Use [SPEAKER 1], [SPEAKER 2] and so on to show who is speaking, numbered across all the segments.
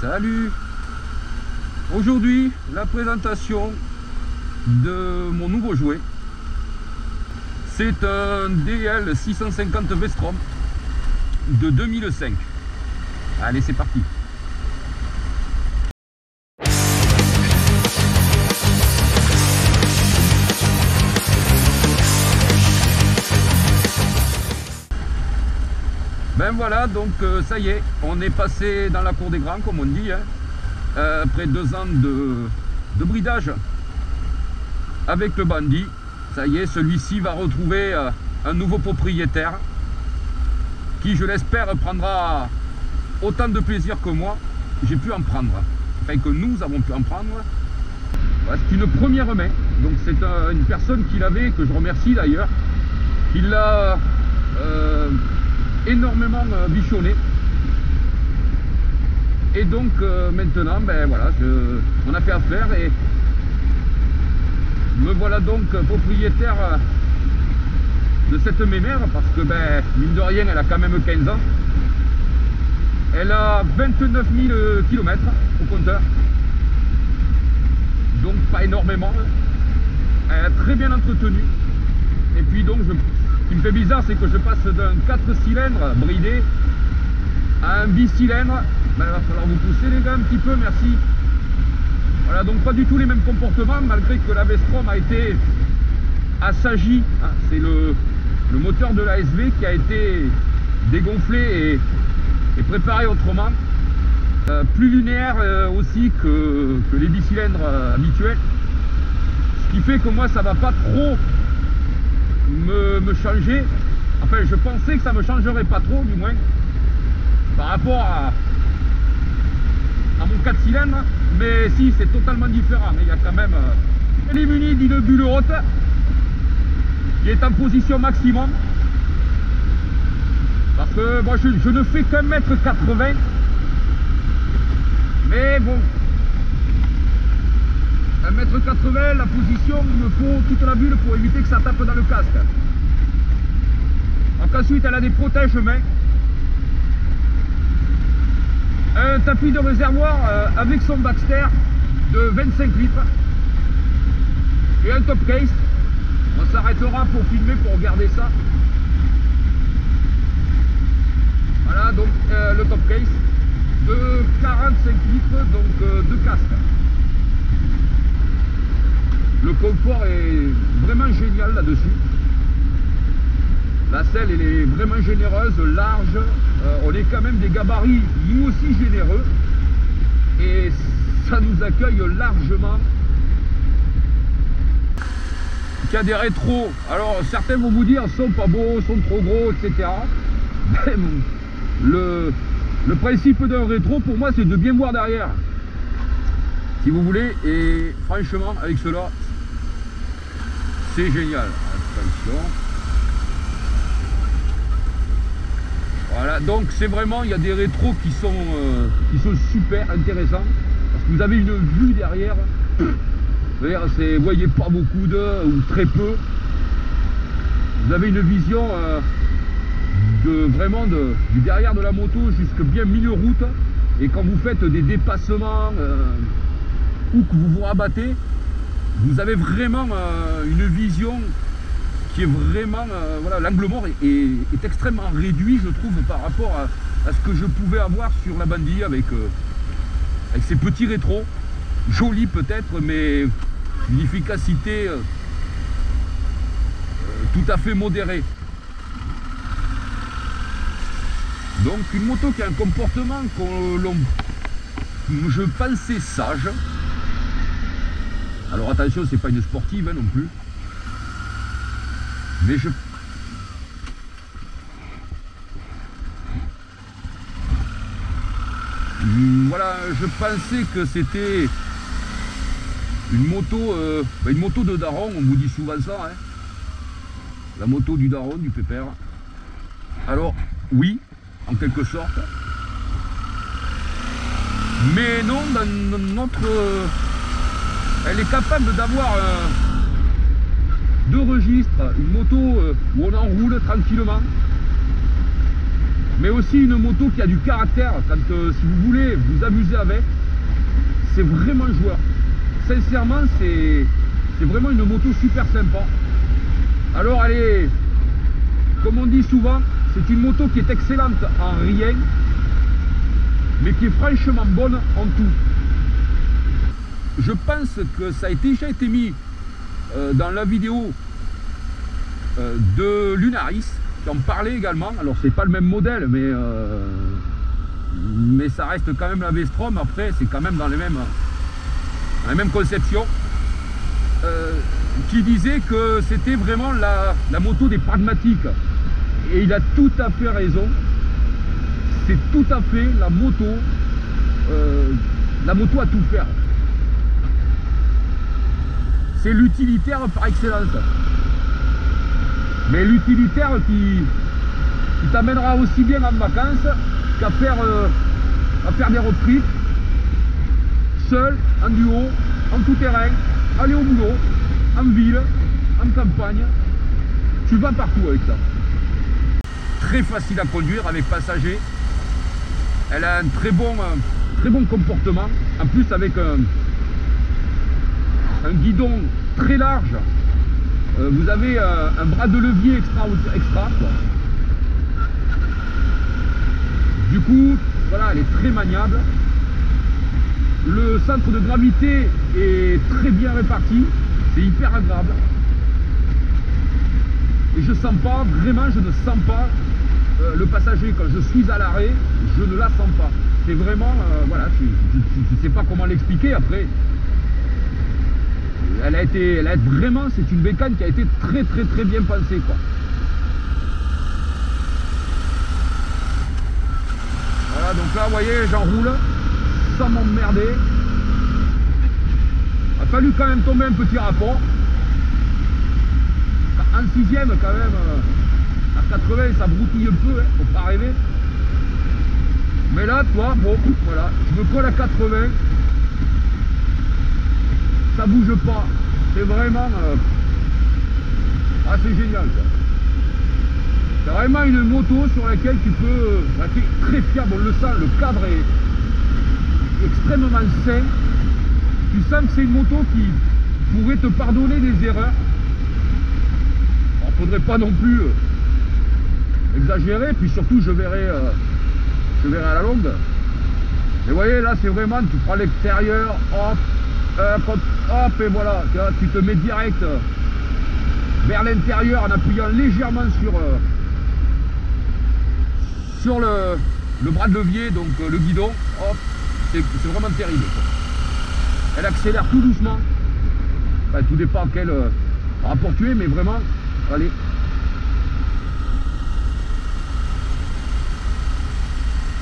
[SPEAKER 1] Salut! Aujourd'hui, la présentation de mon nouveau jouet. C'est un DL 650 Vestrom de 2005. Allez, c'est parti! Ben voilà, donc ça y est, on est passé dans la cour des grands, comme on dit, hein, après 2 ans de bridage avec le bandit. Ça y est, celui-ci va retrouver un nouveau propriétaire qui, je l'espère, prendra autant de plaisir que moi j'ai pu en prendre, enfin que nous avons pu en prendre. Voilà, c'est une première main, donc c'est une personne qui l'avait, que je remercie d'ailleurs, qui l'a énormément bichonné, et donc maintenant ben voilà, on a fait affaire et me voilà donc propriétaire de cette mémère, parce que ben mine de rien elle a quand même 15 ans, elle a 29 000 km au compteur, donc pas énormément, elle est très bien entretenue. Et puis donc ce qui me fait bizarre, c'est que je passe d'un 4 cylindres bridé à un bicylindre. Ben, il va falloir vous pousser les gars un petit peu, merci. Voilà, donc pas du tout les mêmes comportements, malgré que la Vestrom a été assagie, hein, c'est le moteur de la SV qui a été dégonflé et préparé autrement, plus linéaire aussi que les bicylindres habituels, ce qui fait que moi ça va pas trop me changer. Enfin, je pensais que ça me changerait pas trop, du moins par rapport à mon 4 cylindres, mais si, c'est totalement différent. Il y a quand même elle est munie d'une bulle haute qui est en position maximum, parce que moi je ne fais qu'un mètre 80, mais bon, 1m80, la position, il me faut toute la bulle pour éviter que ça tape dans le casque. Donc ensuite, elle a des protège-mains, un tapis de réservoir avec son Baxter de 25 litres et un top case. On s'arrêtera pour filmer, pour regarder ça. Voilà, donc le top case de 45 litres, donc de casque. Le confort est vraiment génial là-dessus. La selle, elle est vraiment généreuse, large. On est quand même des gabarits, nous aussi, généreux. Et ça nous accueille largement. Il y a des rétros. Alors, certains vont vous dire, sont pas beaux, sont trop gros, etc. Le principe d'un rétro, pour moi, c'est de bien voir derrière, si vous voulez. Et franchement, avec cela, c'est génial. Attention. Voilà, donc c'est vraiment, il y a des rétros qui sont super intéressants, parce que vous avez une vue derrière. Vous voyez pas beaucoup ou très peu. Vous avez une vision vraiment du derrière de la moto jusque bien milieu route. Et quand vous faites des dépassements ou que vous vous rabattez, vous avez vraiment une vision qui est vraiment, voilà, l'angle mort est extrêmement réduit, je trouve, par rapport à ce que je pouvais avoir sur la Bandit avec ces petits rétros, jolis peut-être, mais une efficacité tout à fait modérée. Donc une moto qui a un comportement je pensais sage. Alors attention, c'est pas une sportive, hein, non plus. Mais voilà, je pensais que c'était une moto de daron, on vous dit souvent ça, hein. La moto du daron, du pépère. Alors oui, en quelque sorte. Mais non, dans notre... elle est capable d'avoir deux registres, une moto où on enroule tranquillement, mais aussi une moto qui a du caractère. Quand si vous voulez vous amuser avec, c'est vraiment joueur. Sincèrement, c'est vraiment une moto super sympa. Alors elle est, comme on dit souvent, c'est une moto qui est excellente en rien, mais qui est franchement bonne en tout. Je pense que ça a déjà été mis dans la vidéo de Lunaris, qui en parlait également. Alors c'est pas le même modèle, mais ça reste quand même la V-Strom. Après c'est quand même dans les mêmes conceptions, qui disait que c'était vraiment la moto des pragmatiques, et il a tout à fait raison. C'est tout à fait la moto à tout faire. C'est l'utilitaire par excellence, mais l'utilitaire qui t'amènera aussi bien en vacances qu'à faire des road trips seul, en duo, en tout terrain, aller au boulot, en ville, en campagne. Tu vas partout avec ça. Très facile à conduire avec passager. Elle a un très bon comportement. En plus avec un guidon très large. Vous avez un bras de levier extra quoi. Du coup, voilà, elle est très maniable. Le centre de gravité est très bien réparti. C'est hyper agréable. Et je sens pas, vraiment, je ne sens pas le passager. Quand je suis à l'arrêt, je ne la sens pas. C'est vraiment, voilà, je ne sais pas comment l'expliquer après. Vraiment, c'est une bécane qui a été très bien pensée, quoi. Voilà, donc là, vous voyez, j'enroule sans m'emmerder. Il a fallu quand même tomber un petit rapport. En 6ème, quand même, à 80, ça broutille un peu, hein, faut pas rêver. Mais là, toi, bon, voilà, je me colle à 80. Ça bouge pas, c'est vraiment c'est génial quoi. C'est vraiment une moto sur laquelle tu peux, qui est très fiable, on le sent, le cadre est extrêmement sain. Tu sens que c'est une moto qui pourrait te pardonner des erreurs. Alors faudrait pas non plus exagérer, puis surtout je verrai à la longue. Mais vous voyez là, c'est vraiment, tu prends l'extérieur, hop, hop, et voilà, tu te mets direct vers l'intérieur en appuyant légèrement sur le bras de levier, donc le guidon, hop, c'est vraiment terrible quoi. Elle accélère tout doucement, enfin, tout dépend à quel rapport tu es, mais vraiment, allez.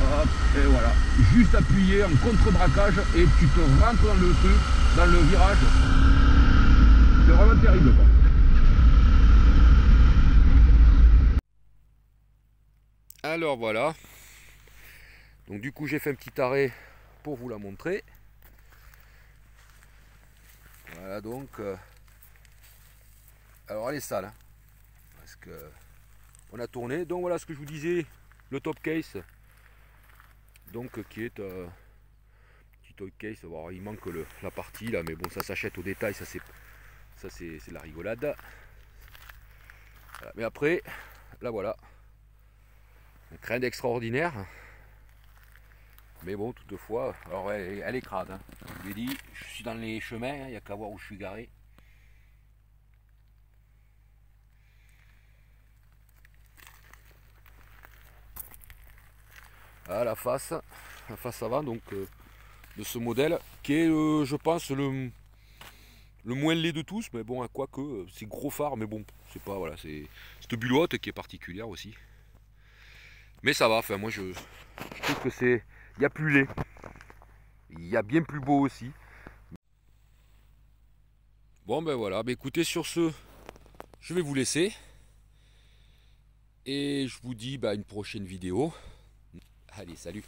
[SPEAKER 1] Hop, et voilà, juste appuyer en contre-braquage et tu te rentres dans le truc, dans le virage. C'est vraiment terrible quoi. Alors voilà, donc du coup j'ai fait un petit arrêt pour vous la montrer. Voilà donc, alors elle est sale, hein, parce que on a tourné. Donc voilà ce que je vous disais, le top case, donc qui est petit top case. Bon, il manque la partie là, mais bon ça s'achète au détail, ça c'est la rigolade. Voilà. Mais après, là voilà, rien d'extraordinaire, mais bon toutefois, alors elle est crade, hein. Je vous l'ai dit, je suis dans les chemins, il n'y a qu'à voir où je suis garé. Ah, la face avant donc de ce modèle qui est je pense le moins laid de tous, mais bon, quoi que c'est gros phare, mais bon c'est pas, voilà, c'est cette bulotte qui est particulière aussi, mais ça va. Enfin moi je trouve que c'est, il y a plus laid, il y a bien plus beau aussi. Bon ben voilà, ben écoutez, sur ce je vais vous laisser et je vous dis à une prochaine vidéo. Allez, salut.